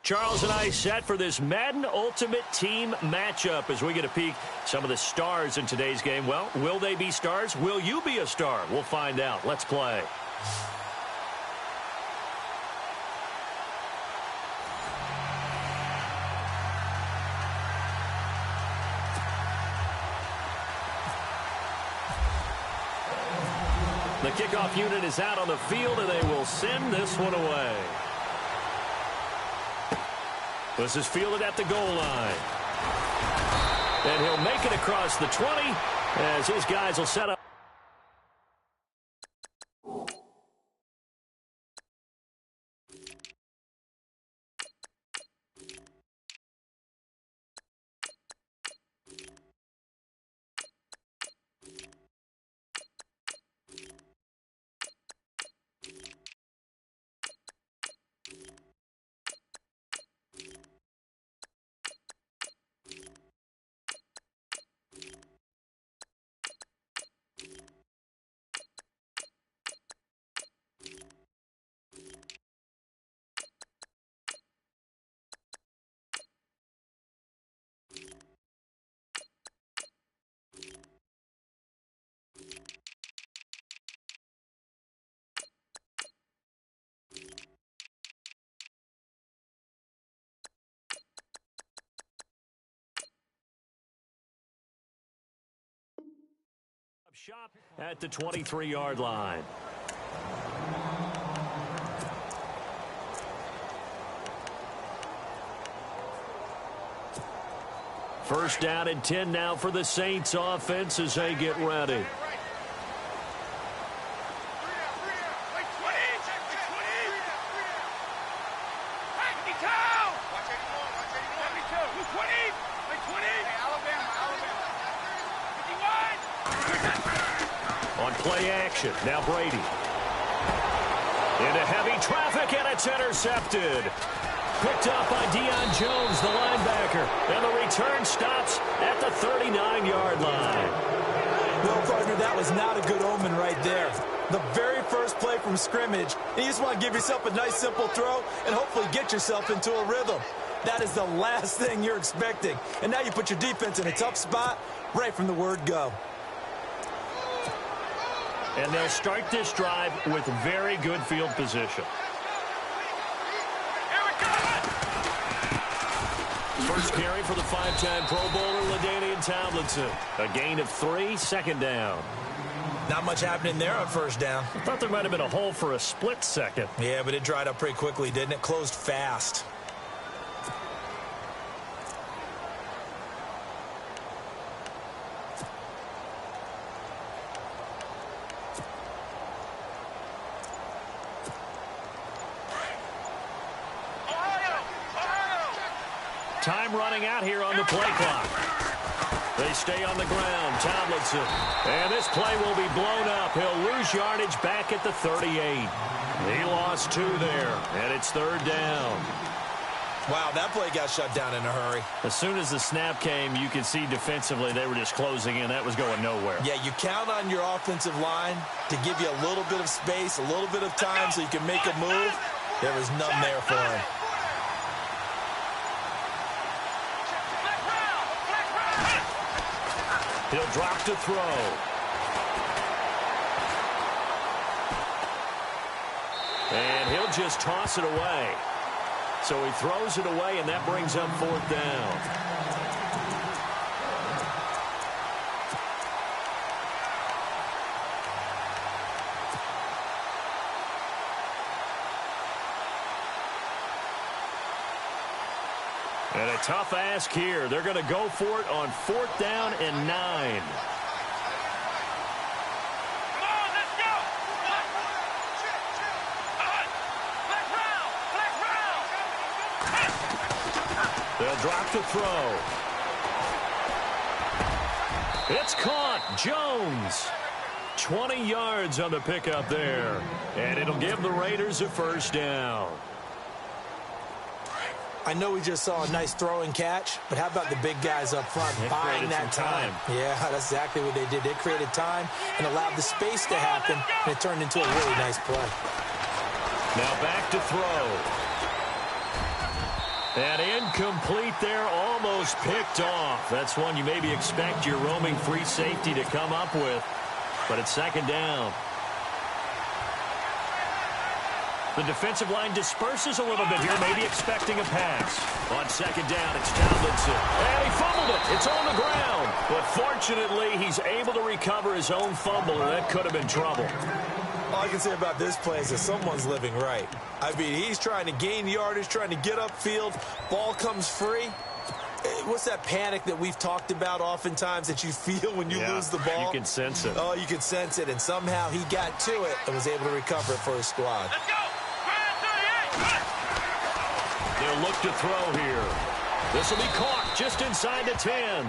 Charles and I set for this Madden Ultimate Team matchup as we get a peek some of the stars in today's game. Well, will they be stars? Will you be a star? We'll find out. Let's play. The kickoff unit is out on the field, and they will send this one away. This is fielded at the goal line. And he'll make it across the 20 as his guys will set up. Shop at the 23-yard line. First down and 10 now for the Saints offense as they get ready. Play action. Now Brady. Into heavy traffic, and it's intercepted. Picked up by Deion Jones, the linebacker. And the return stops at the 39-yard line. Well, partner, that was not a good omen right there. The very first play from scrimmage, and you just want to give yourself a nice, simple throw and hopefully get yourself into a rhythm. That is the last thing you're expecting. And now you put your defense in a tough spot right from the word go. And they'll start this drive with very good field position. First carry for the five-time Pro Bowler, LaDainian Tomlinson. A gain of 3, second down. Not much happening there on first down. I thought there might have been a hole for a split second. Yeah, but it dried up pretty quickly, didn't it? Closed fast. Time running out here on the play clock. They stay on the ground. Tomlinson. And this play will be blown up. He'll lose yardage back at the 38. He lost 2 there, and it's third down. Wow, that play got shut down in a hurry. As soon as the snap came, you could see defensively they were just closing in. That was going nowhere. Yeah, you count on your offensive line to give you a little bit of space, a little bit of time so you can make a move. There was none there for him. He'll drop to throw. And he'll just toss it away. So he throws it away, and that brings up fourth down. And a tough ask here. They're going to go for it on fourth down and 9. They'll drop to throw. It's caught. Jones. 20 yards on the pickup there. And it'll give the Raiders a first down. I know we just saw a nice throw and catch, but how about the big guys up front buying that time? Yeah, that's exactly what they did. They created time and allowed the space to happen, and it turned into a really nice play. Now back to throw. And incomplete there, almost picked off. That's one you maybe expect your roaming free safety to come up with. But it's second down. The defensive line disperses a little bit here, maybe expecting a pass. On second down, it's Tomlinson. And he fumbled it. It's on the ground. But fortunately, he's able to recover his own fumble, and that could have been trouble. All I can say about this play is that someone's living right. I mean, he's trying to gain yardage, trying to get upfield. Ball comes free. What's that panic that we've talked about oftentimes that you feel when you lose the ball? You can sense it. Oh, you can sense it, and somehow he got to it and was able to recover it for his squad. Let's go! They'll look to throw here. This will be caught just inside the 10.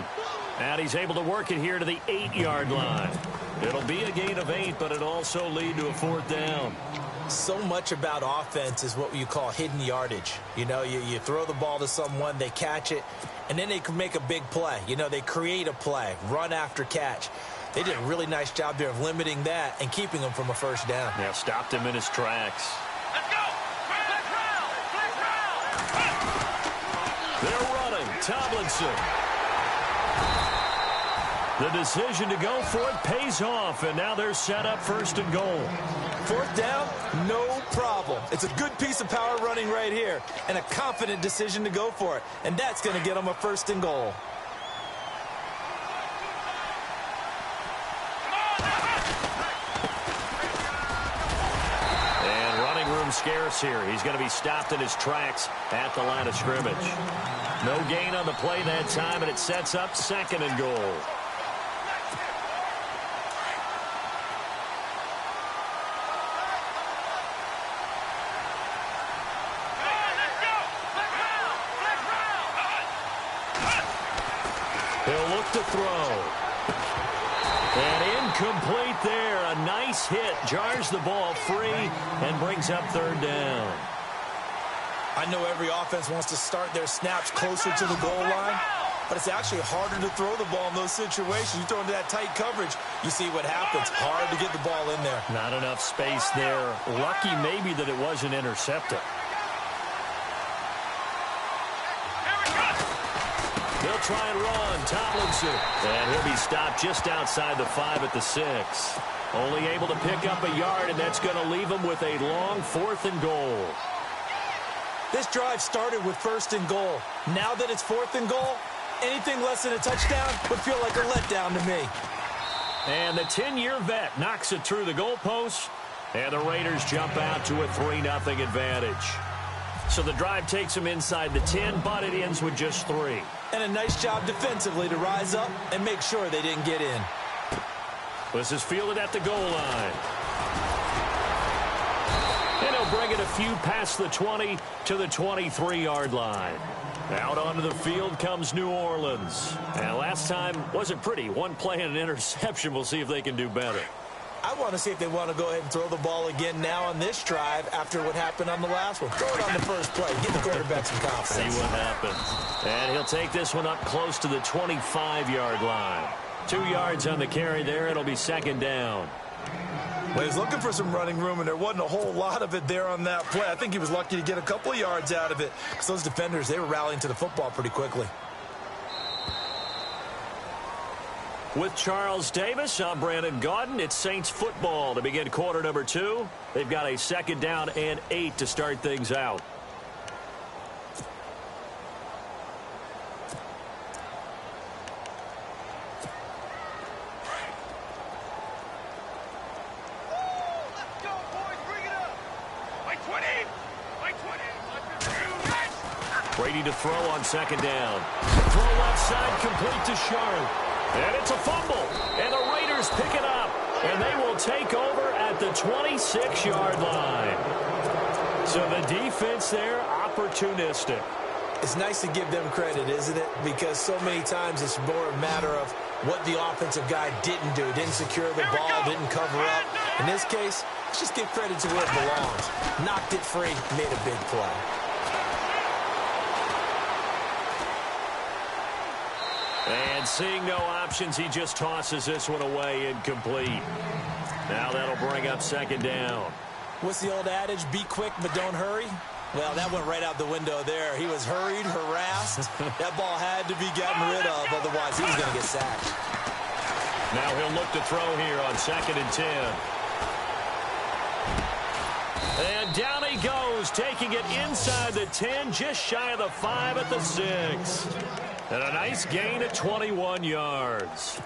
And he's able to work it here to the 8-yard line. It'll be a gain of 8, but it'll also lead to a fourth down. So much about offense is what you call hidden yardage. You know, you throw the ball to someone, they catch it, and then they can make a big play. You know, they create a play, run after catch. They did a really nice job there of limiting that and keeping him from a first down. Yeah, stopped him in his tracks. Let's go! They're running. Tomlinson. The decision to go for it pays off, and now they're set up first and goal. Fourth down, no problem. It's a good piece of power running right here and a confident decision to go for it. And that's going to get them a first and goal. And running room scarce here. He's going to be stopped in his tracks at the line of scrimmage. No gain on the play that time, and it sets up second and goal. He'll look to throw. And incomplete there. A nice hit. Jars the ball free and brings up third down. I know every offense wants to start their snaps closer to the goal line, but it's actually harder to throw the ball in those situations. You throw into that tight coverage, you see what happens. Hard to get the ball in there. Not enough space there. Lucky maybe that it wasn't intercepted. They'll try and run. Tomlinson. And he'll be stopped just outside the 5 at the 6. Only able to pick up a yard, and that's going to leave him with a long fourth and goal. This drive started with first and goal. Now that it's fourth and goal, anything less than a touchdown would feel like a letdown to me. And the 10-year vet knocks it through the goalpost, and the Raiders jump out to a 3-0 advantage. So the drive takes them inside the 10, but it ends with just 3. And a nice job defensively to rise up and make sure they didn't get in. This is fielded at the goal line. And he'll bring it a few past the 20 to the 23-yard line. Out onto the field comes New Orleans. And last time wasn't pretty. One play and an interception. We'll see if they can do better. I want to see if they want to go ahead and throw the ball again now on this drive after what happened on the last one. Throw it on the first play. Give the quarterback some confidence. See what happens. And he'll take this one up close to the 25-yard line. 2 yards on the carry there. It'll be second down. Well, he was looking for some running room, and there wasn't a whole lot of it there on that play. I think he was lucky to get a couple of yards out of it because those defenders, they were rallying to the football pretty quickly. With Charles Davis, I'm Brandon Gaudin. It's Saints football to begin quarter number 2. They've got a second down and 8 to start things out. Brady to throw on second down. Throw left side, complete to Sharp. And it's a fumble. And the Raiders pick it up. And they will take over at the 26-yard line. So the defense there, opportunistic. It's nice to give them credit, isn't it? Because so many times it's more a matter of what the offensive guy didn't do. Didn't secure the ball, didn't cover up. In this case, let's just give credit to where it belongs. Knocked it free, made a big play. And seeing no options, he just tosses this one away incomplete. Now that'll bring up second down. What's the old adage? Be quick, but don't hurry. Well, that went right out the window there. He was hurried, harassed. That ball had to be gotten rid of, otherwise he was going to get sacked. Now he'll look to throw here on 2nd and 10. And down he goes, taking it inside the 10, just shy of the 5 at the 6. And a nice gain of 21 yards.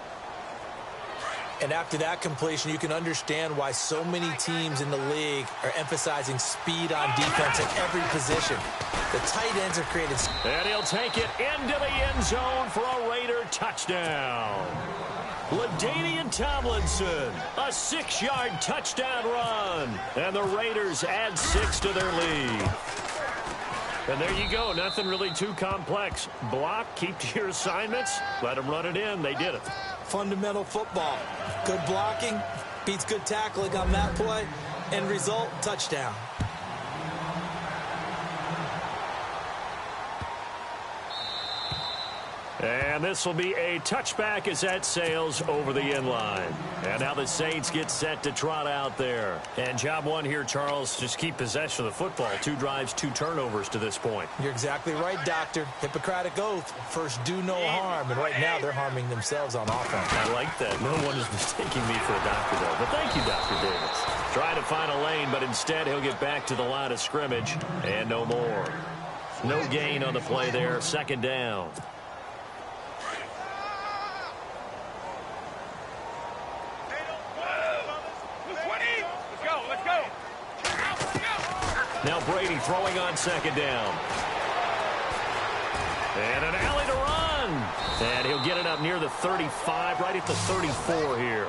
And after that completion, you can understand why so many teams in the league are emphasizing speed on defense at every position. The tight ends have created... And he'll take it into the end zone for a Raider touchdown. LaDainian Tomlinson, a 6-yard touchdown run. And the Raiders add 6 to their lead. And there you go. Nothing really too complex. Block, keep to your assignments, let them run it in. They did it. Fundamental football. Good blocking, beats good tackling on that play. End result, touchdown. And this will be a touchback as that sails over the end line. And now the Saints get set to trot out there. And job one here, Charles, just keep possession of the football. 2 drives, 2 turnovers to this point. You're exactly right, Doctor. Hippocratic oath. First, do no harm. And right now, they're harming themselves on offense. I like that. No one is mistaking me for a doctor, though. But thank you, Dr. Davis. Trying to find a lane, but instead he'll get back to the line of scrimmage. And no more. No gain on the play there. 2nd down. Now Brady throwing on 2nd down. And an alley to run. And he'll get it up near the 35, right at the 34 here.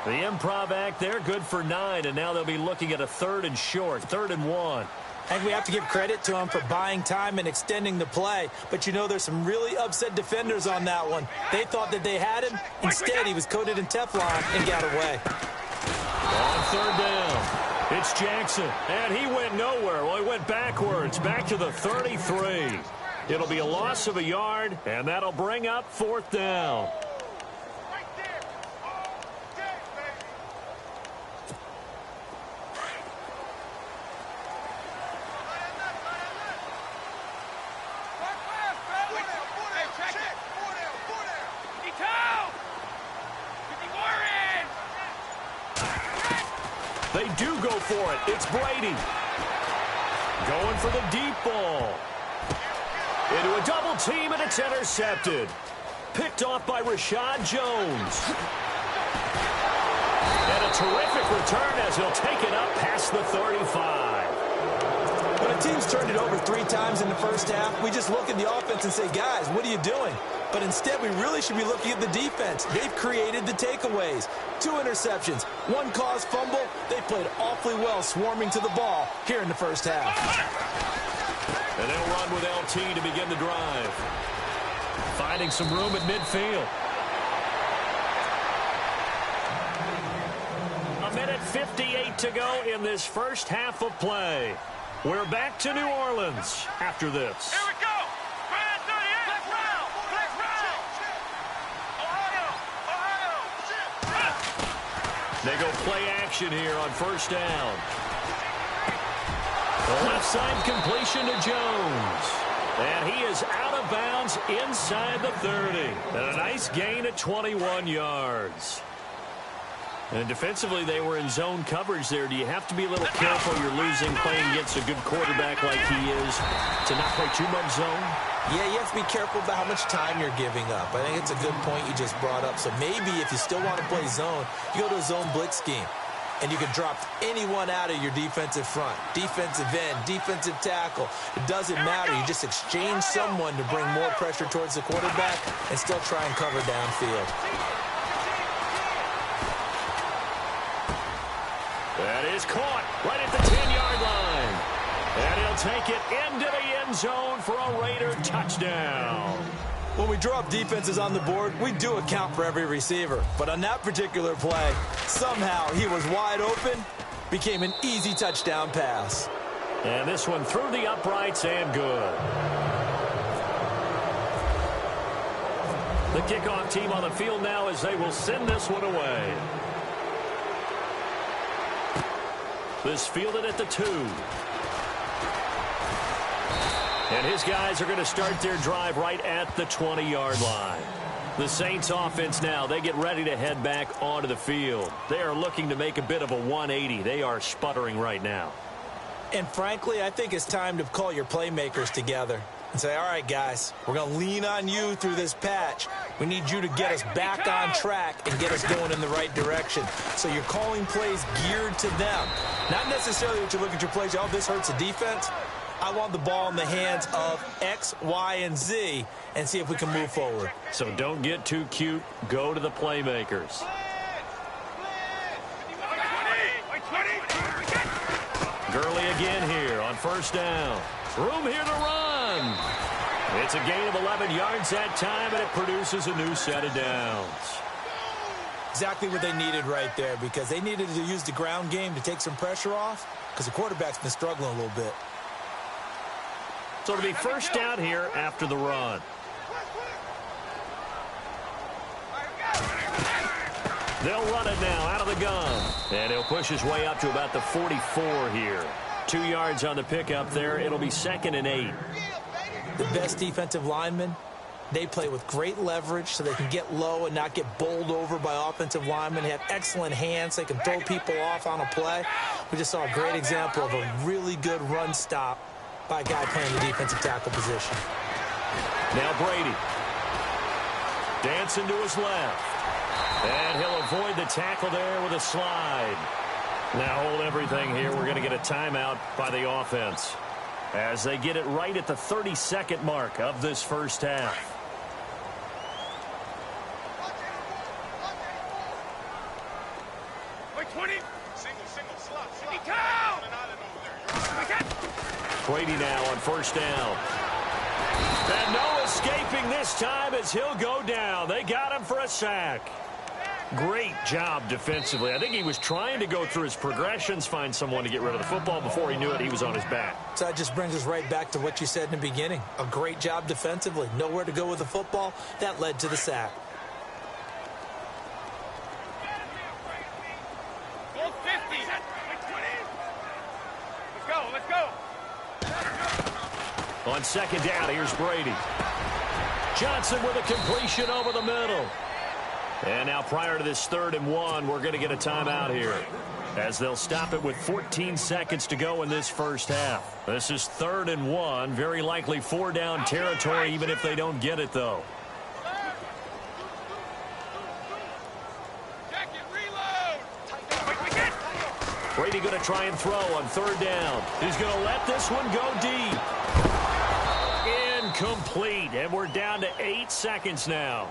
The improv act there, good for 9. And now they'll be looking at a 3rd and short, 3rd and 1. And we have to give credit to him for buying time and extending the play. But you know, there's some really upset defenders on that one. They thought that they had him. Instead, he was coated in Teflon and got away. On 3rd down. It's Jackson, and he went nowhere. Well, he went backwards, back to the 33. It'll be a loss of a yard, and that'll bring up 4th down. They do go for it. It's Brady. Going for the deep ball. Into a double team, and it's intercepted. Picked off by Rashad Jones. And a terrific return as he'll take it up past the 35. When a team's turned it over 3 times in the first half, we just look at the offense and say, guys, what are you doing? But instead, we really should be looking at the defense. They've created the takeaways. 2 interceptions, 1 caused fumble. They played awfully well swarming to the ball here in the first half. And they'll run with LT to begin the drive. Finding some room at midfield. 1:58 to go in this first half of play. We're back to New Orleans after this. Here we go. They go play action here on 1st down. The left side completion to Jones. And he is out of bounds inside the 30. And a nice gain of 21 yards. And defensively, they were in zone coverage there. Do you have to be a little careful? You're losing playing against a good quarterback like he is to not play too much zone? Yeah, you have to be careful about how much time you're giving up. I think it's a good point you just brought up. So maybe if you still want to play zone, you go to a zone blitz scheme. And you can drop anyone out of your defensive front. Defensive end, defensive tackle. It doesn't matter. You just exchange someone to bring more pressure towards the quarterback and still try and cover downfield. That is caught right at the 10-yard line. And he'll take it into the end zone for a Raider touchdown. When we draw up defenses on the board, we do account for every receiver. But on that particular play, somehow he was wide open, became an easy touchdown pass. And this one through the uprights and good. The kickoff team on the field now as they will send this one away. This fielded at the 2. And his guys are going to start their drive right at the 20-yard line. The Saints offense now, they get ready to head back onto the field. They are looking to make a bit of a 180. They are sputtering right now. And frankly, I think it's time to call your playmakers together and say, all right, guys, we're going to lean on you through this patch. We need you to get us back on track and get us going in the right direction. So you're calling plays geared to them. Not necessarily that you look at your plays, oh, this hurts the defense. I want the ball in the hands of X, Y, and Z and see if we can move forward. So don't get too cute. Go to the playmakers. Gurley again here on first down. Room here to run. It's a gain of 11 yards that time, and it produces a new set of downs. Exactly what they needed right there, because they needed to use the ground game to take some pressure off, because the quarterback's been struggling a little bit. So it'll be first down here after the run. They'll run it now out of the gun. And he'll push his way up to about the 44 here. 2 yards on the pickup there. It'll be 2nd and 8. The best defensive linemen, they play with great leverage so they can get low and not get bowled over by offensive linemen. They have excellent hands. They can throw people off on a play. We just saw a great example of a really good run stop by a guy playing the defensive tackle position. Now Brady. Dancing to his left. And he'll avoid the tackle there with a slide. Now hold everything here. We're going to get a timeout by the offense as they get it right at the 32nd mark of this first half. Brady now on first down. And no escaping this time as he'll go down. They got him for a sack. Great job defensively. I think he was trying to go through his progressions, find someone to get rid of the football. Before he knew it, he was on his back. So that just brings us right back to what you said in the beginning. A great job defensively. Nowhere to go with the football. That led to the sack. On second down, here's Brady. Johnson with a completion over the middle. And now prior to this 3rd and 1, we're going to get a timeout here as they'll stop it with 14 seconds to go in this first half. This is 3rd and 1, very likely 4-down territory even if they don't get it, though. Brady going to try and throw on 3rd down. He's going to let this one go deep. Incomplete, and we're down to 8 seconds now.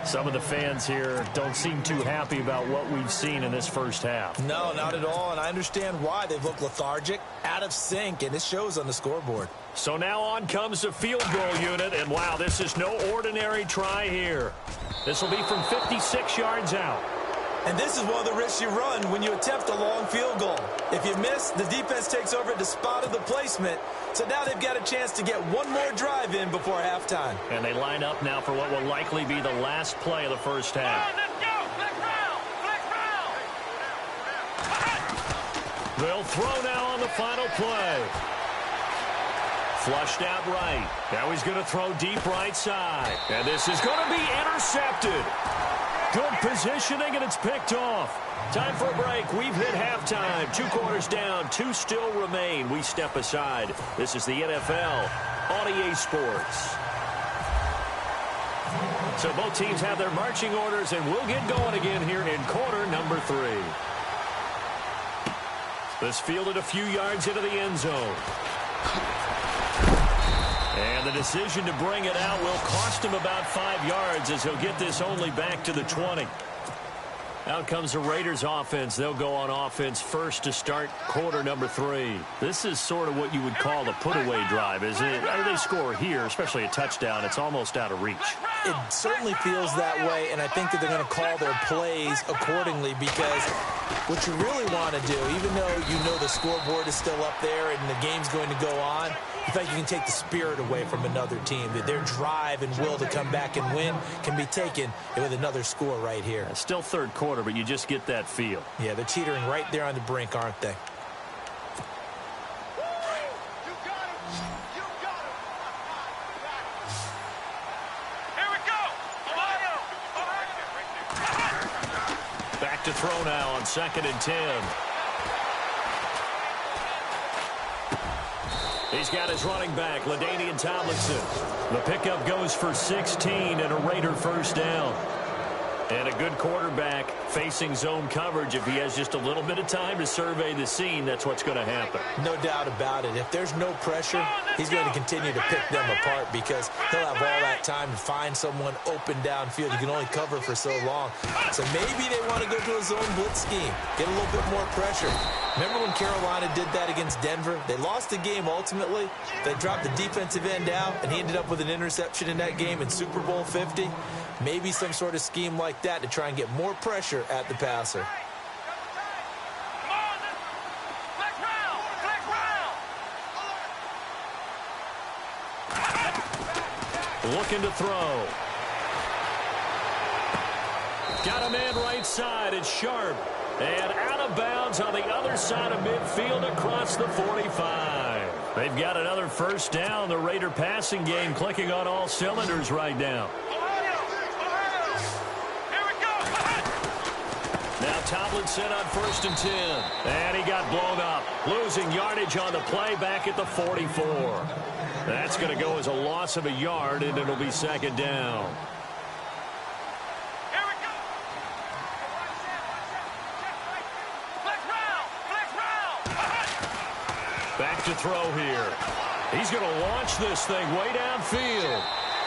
Some of the fans here don't seem too happy about what we've seen in this first half. No, not at all, and I understand why. They've looked lethargic, out of sync, and it shows on the scoreboard. So now on comes the field goal unit, and wow, this is no ordinary try here. This will be from 56 yards out. And this is one of the risks you run when you attempt a long field goal. If you miss, the defense takes over at the spot of the placement. So now they've got a chance to get one more drive in before halftime. And they line up now for what will likely be the last play of the first half. They'll throw now on the final play. Flushed out right. Now he's going to throw deep right side. And this is going to be intercepted. Good positioning, and it's picked off. Time for a break. We've hit halftime. 2 quarters down. 2 still remain. We step aside. This is the NFL on EA Sports. So both teams have their marching orders, and we'll get going again here in quarter number 3. This fielded a few yards into the end zone. And the decision to bring it out will cost him about 5 yards as he'll get this only back to the 20. Out comes the Raiders offense. They'll go on offense first to start quarter number 3. This is sort of what you would call the put-away drive, isn't it? They score here, especially a touchdown. It's almost out of reach. It certainly feels that way, and I think that they're going to call their plays accordingly, because what you really want to do, even though you know the scoreboard is still up there and the game's going to go on, in fact, you can take the spirit away from another team. That their drive and will to come back and win can be taken with another score right here. Still third quarter, but you just get that feel. Yeah, they're teetering right there on the brink, aren't they? throw now on 2nd and 10. He's got his running back, LaDainian Tomlinson. The pickup goes for 16 and a Raider first down. And a good quarterback facing zone coverage. If he has just a little bit of time to survey the scene, that's what's going to happen. No doubt about it. If there's no pressure, he's going to continue to pick them apart because he'll have all that time to find someone open downfield. You can only cover for so long. So maybe they want to go to a zone blitz scheme, get a little bit more pressure. Remember when Carolina did that against Denver? They lost the game ultimately. They dropped the defensive end out, and he ended up with an interception in that game in Super Bowl 50. Maybe some sort of scheme like that to try and get more pressure at the passer. Looking to throw. Got a man right side. It's Sharp. And out of bounds on the other side of midfield across the 45. They've got another first down. The Raider passing game clicking on all cylinders right now. Now Tomlinson on 1st and 10. And he got blown up. Losing yardage on the play back at the 44. That's going to go as a loss of a yard, and it'll be 2nd down. Back to throw here. He's going to launch this thing way downfield.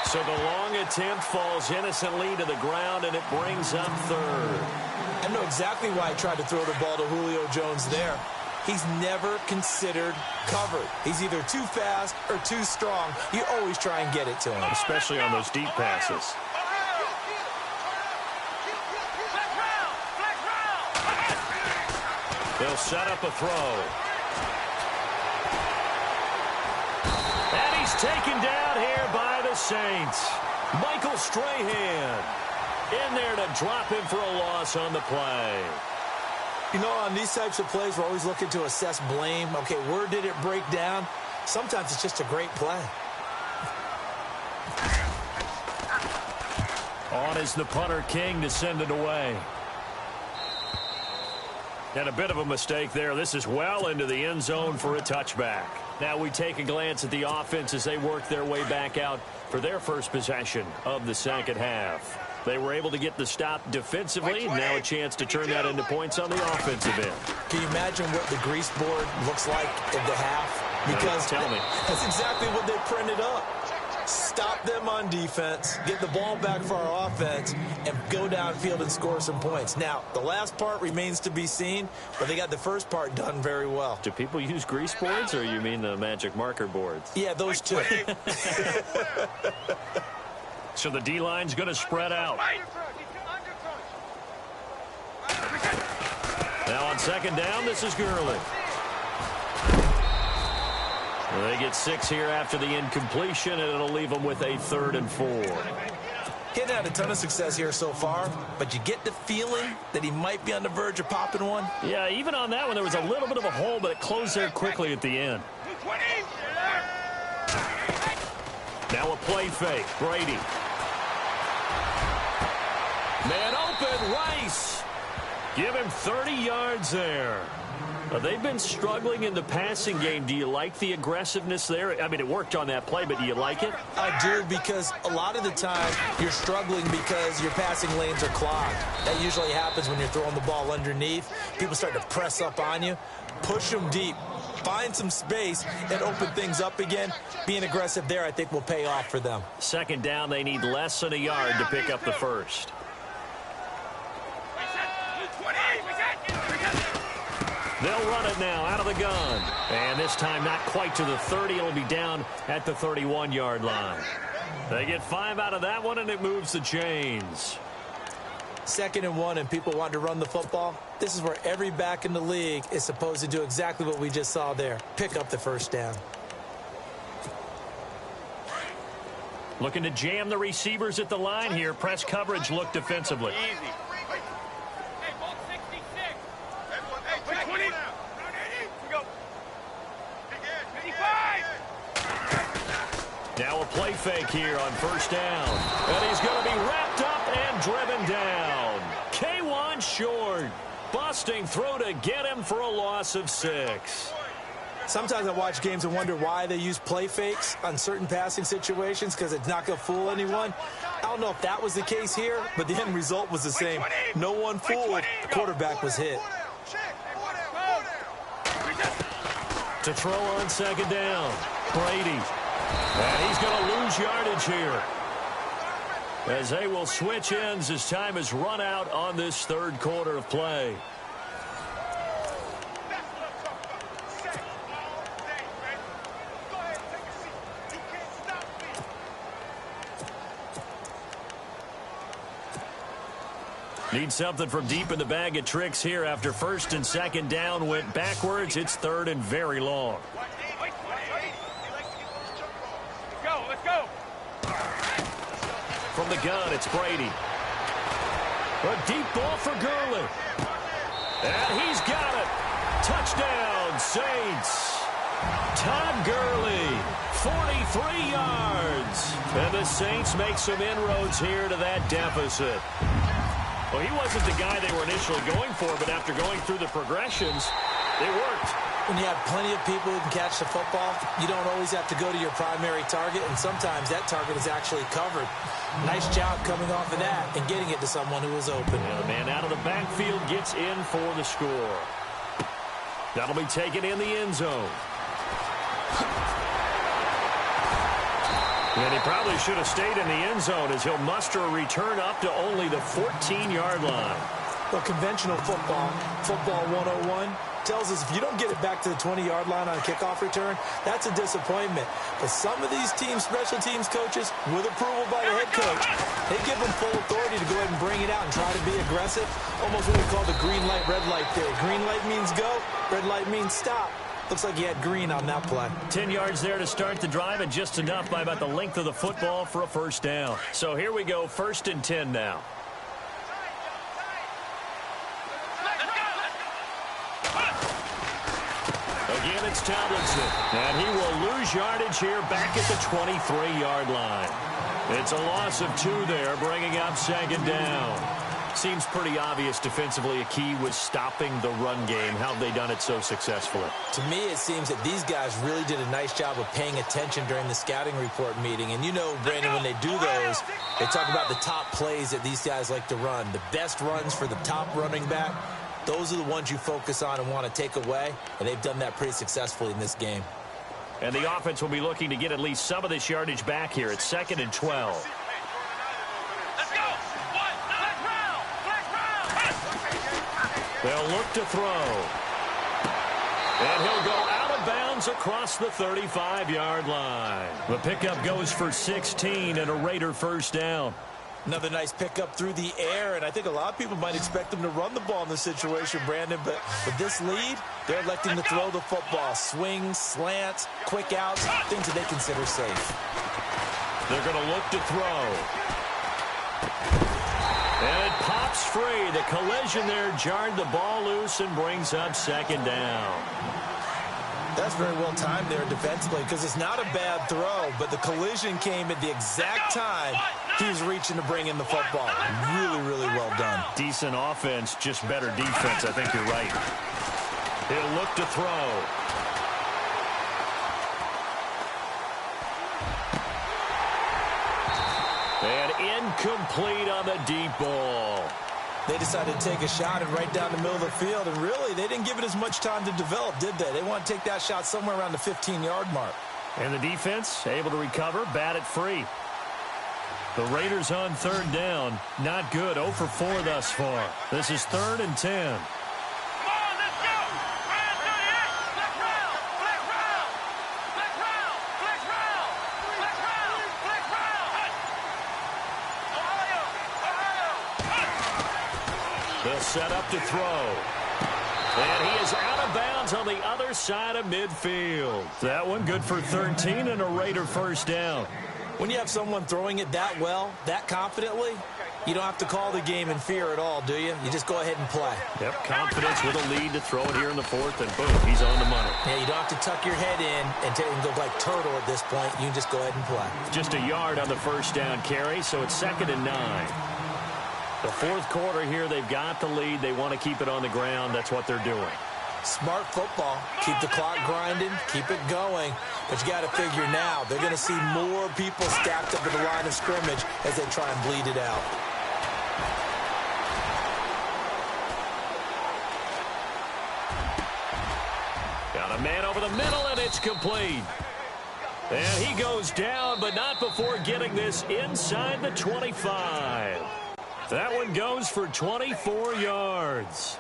So the long attempt falls innocently to the ground, and it brings up 3rd. I know exactly why I tried to throw the ball to Julio Jones there. He's never considered covered. He's either too fast or too strong. You always try and get it to him. Especially on those deep passes. They'll set up a throw. And he's taken down here by the Saints. Michael Strahan in there to drop him for a loss on the play. You know, on these types of plays, we're always looking to assess blame. Okay, where did it break down? Sometimes it's just a great play. On is the punter, King, to send it away. And a bit of a mistake there. This is well into the end zone for a touchback. Now we take a glance at the offense as they work their way back out for their first possession of the second half. They were able to get the stop defensively. Now a chance to turn that into points on the offensive end. Can you imagine what the grease board looks like at the half? Because tell me. That's exactly what they printed up. Stop them on defense, get the ball back for our offense, and go downfield and score some points. Now, the last part remains to be seen, but they got the first part done very well. Do people use grease boards, or you mean the magic marker boards? Yeah, those two. So the D-line's going to spread out. Now on 2nd down, this is Gurley. They get 6 here after the incompletion, and it'll leave them with a 3rd and 4. He hadn't had a ton of success here so far, but you get the feeling that he might be on the verge of popping one. Yeah, even on that one, there was a little bit of a hole, but it closed there quickly at the end. Now a play fake. Brady. Man open, Rice. Give him 30 yards there. They've been struggling in the passing game. Do you like the aggressiveness there? I mean, it worked on that play, but do you like it? I do, because a lot of the time you're struggling because your passing lanes are clogged. That usually happens when you're throwing the ball underneath. People start to press up on you. Push them deep. Find some space and open things up again. Being aggressive there, I think, will pay off for them. 2nd down, they need less than a yard to pick up the first. They'll run it now out of the gun. And this time not quite to the 30. It'll be down at the 31-yard line. They get 5 out of that one, and it moves the chains. 2nd and 1, and people want to run the football. This is where every back in the league is supposed to do exactly what we just saw there. Pick up the first down. Looking to jam the receivers at the line here. Press coverage look defensively. Easy. Now a play fake here on 1st down. And he's going to be wrapped up and driven down. K1 short. Busting through to get him for a loss of 6. Sometimes I watch games and wonder why they use play fakes on certain passing situations because it's not going to fool anyone. I don't know if that was the case here, but the end result was the same. No one fooled. The quarterback was hit. To throw on second down, Brady. And he's going to lose yardage here, as they will switch ends as time is run out on this third quarter of play. Need something from deep in the bag of tricks here after first and second down went backwards. It's third and very long. Let's go. From the gun, it's Brady. A deep ball for Gurley. And he's got it. Touchdown, Saints. Todd Gurley, 43 yards. And the Saints make some inroads here to that deficit. Well, he wasn't the guy they were initially going for, but after going through the progressions, it worked. When you have plenty of people who can catch the football, you don't always have to go to your primary target, and sometimes that target is actually covered. Nice job coming off of that and getting it to someone who was open. And the man out of the backfield gets in for the score. That'll be taken in the end zone. And he probably should have stayed in the end zone as he'll muster a return up to only the 14-yard line. Well, conventional football 101, tells us if you don't get it back to the 20-yard line on a kickoff return, that's a disappointment. But some of these teams, special teams coaches, with approval by the head coach, they give them full authority to go ahead and bring it out and try to be aggressive. Almost what we call the green light, red light theory. Green light means go, red light means stop. Looks like he had green on that play. 10 yards there to start the drive, and just enough by about the length of the football for a first down. So here we go, 1st and 10 now. Again, it's Tomlinson, and he will lose yardage here back at the 23-yard line. It's a loss of 2 there, bringing up second down. Seems pretty obvious defensively a key was stopping the run game. How have they done it so successfully? To me, it seems that these guys really did a nice job of paying attention during the scouting report meeting. And you know, Brandon, when they do those, they talk about the top plays that these guys like to run. The best runs for the top running back, those are the ones you focus on and want to take away. And they've done that pretty successfully in this game. And the offense will be looking to get at least some of this yardage back here. It's 2nd and 12. They'll look to throw. And he'll go out of bounds across the 35-yard line. The pickup goes for 16 and a Raider first down. Another nice pickup through the air, and I think a lot of people might expect them to run the ball in this situation, Brandon, but with this lead, they're electing to throw the football. Swings, slants, quick outs, things that they consider safe. They're going to look to throw. And it pops free. The collision there jarred the ball loose and brings up second down. That's very well timed there defensively because it's not a bad throw, but the collision came at the exact time he was reaching to bring in the football. Really, really well done. Decent offense, just better defense. I think you're right. He'll look to throw. And incomplete on the deep ball. They decided to take a shot and right down the middle of the field, and really, they didn't give it as much time to develop, did they? They want to take that shot somewhere around the 15-yard mark. And the defense able to recover, bat it free. The Raiders on third down. Not good, 0 for 4 thus far. This is 3rd and 10. They'll set up to throw. And he is out of bounds on the other side of midfield. That one good for 13 and a Raider first down. When you have someone throwing it that well, that confidently, you don't have to call the game in fear at all, do you? You just go ahead and play. Yep, confidence with a lead to throw it here in the 4th, and boom, he's on the money. Yeah, you don't have to tuck your head in and go like turtle at this point. You can just go ahead and play. Just a yard on the first down carry, so it's 2nd and 9. The fourth quarter here, they've got the lead. They want to keep it on the ground. That's what they're doing. Smart football. Keep the clock grinding. Keep it going. But you got to figure now, they're going to see more people stacked up at the line of scrimmage as they try and bleed it out. Got a man over the middle, and it's complete. And he goes down, but not before getting this inside the 25. That one goes for 24 yards.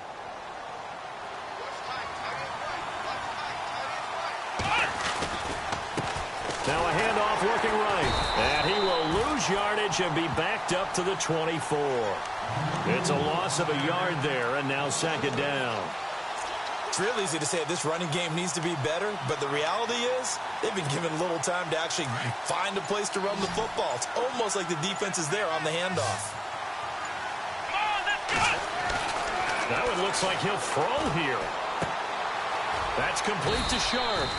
Now a handoff working right. And he will lose yardage and be backed up to the 24. It's a loss of a yard there, and now second down. It's real easy to say this running game needs to be better, but the reality is they've been given little time to actually find a place to run the football. It's almost like the defense is there on the handoff. That one looks like he'll throw here. That's complete to Sharp.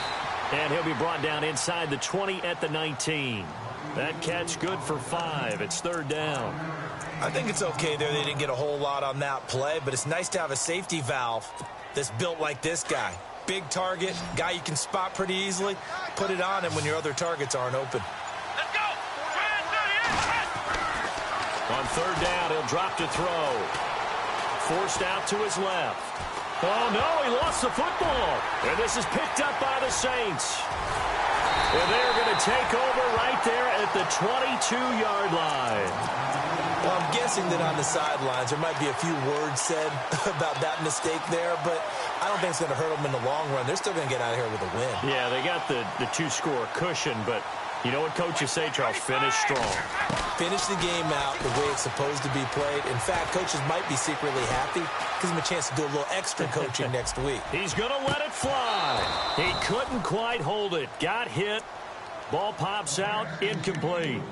And he'll be brought down inside the 20 at the 19. That catch good for 5. It's third down. I think it's okay there. They didn't get a whole lot on that play, but it's nice to have a safety valve that's built like this guy. Big target, guy you can spot pretty easily. Put it on him when your other targets aren't open. Let's go. On third down, he'll drop to throw. Forced out to his left. Oh, no, he lost the football. And this is picked up by the Saints. And they're going to take over right there at the 22-yard line. Well, I'm guessing that on the sidelines there might be a few words said about that mistake there, but I don't think it's going to hurt them in the long run. They're still going to get out of here with a win. Yeah, they got the two-score cushion, but you know what coaches say, Charles? Finish strong. Finish the game out the way it's supposed to be played. In fact, coaches might be secretly happy. Gives them a chance to do a little extra coaching next week. He's going to let it fly. He couldn't quite hold it. Got hit. Ball pops out. Incomplete.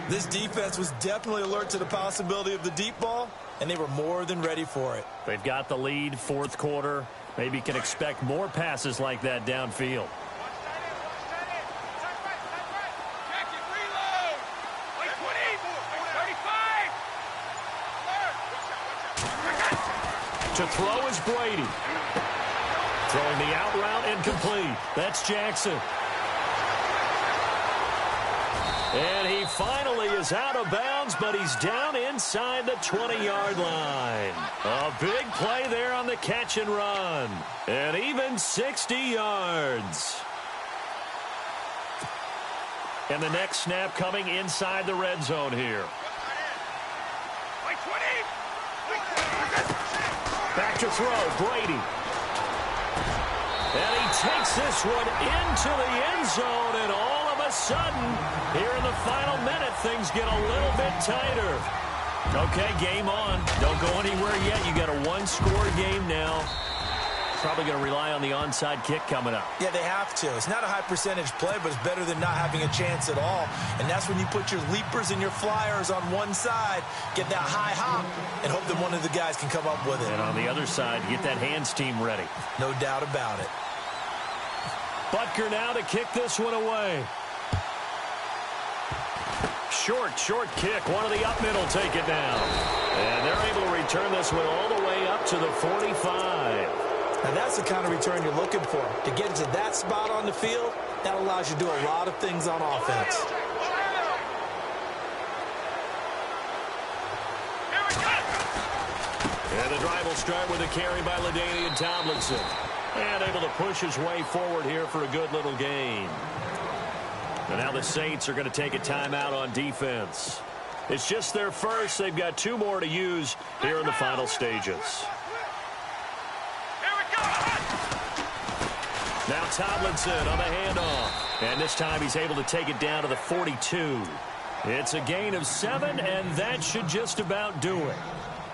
This defense was definitely alert to the possibility of the deep ball, and they were more than ready for it. They've got the lead, fourth quarter. Maybe can expect more passes like that downfield. To throw is Brady. Throwing the out route incomplete. That's Jackson. And he finally is out of bounds, but he's down inside the 20-yard line. A big play there on the catch and run. And even 60 yards. And the next snap coming inside the red zone here. Back to throw, Brady. And he takes this one into the end zone, and all of a sudden, here in the final minute, things get a little bit tighter. Okay, game on. Don't go anywhere yet. You got a one-score game now. Probably going to rely on the onside kick coming up. Yeah, they have to. It's not a high percentage play, but it's better than not having a chance at all. And that's when you put your leapers and your flyers on one side, get that high hop, and hope that one of the guys can come up with it. And on the other side, get that hands team ready. No doubt about it. Butker now to kick this one away. Short kick. One of the up middle take it down. And they're able to return this one all the way up to the 45. Now, that's the kind of return you're looking for. To get into that spot on the field, that allows you to do a lot of things on offense. And the drive will start with a carry by LaDainian Tomlinson. And able to push his way forward here for a good little gain. And now the Saints are going to take a timeout on defense. It's just their first. They've got 2 more to use here in the final stages. Now Tomlinson on the handoff. And this time he's able to take it down to the 42. It's a gain of 7, and that should just about do it.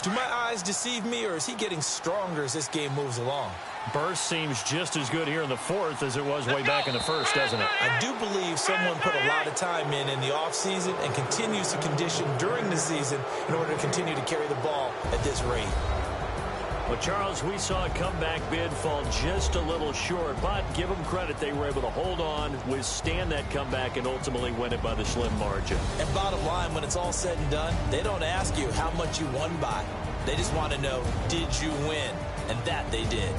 Do my eyes deceive me, or is he getting stronger as this game moves along? Burst seems just as good here in the fourth as it was way back in the first, doesn't it? I do believe someone put a lot of time in the offseason and continues to condition during the season in order to continue to carry the ball at this rate. Well, Charles, we saw a comeback bid fall just a little short, but give them credit. They were able to hold on, withstand that comeback, and ultimately win it by the slim margin. And bottom line, when it's all said and done, they don't ask you how much you won by. They just want to know, did you win? And that they did.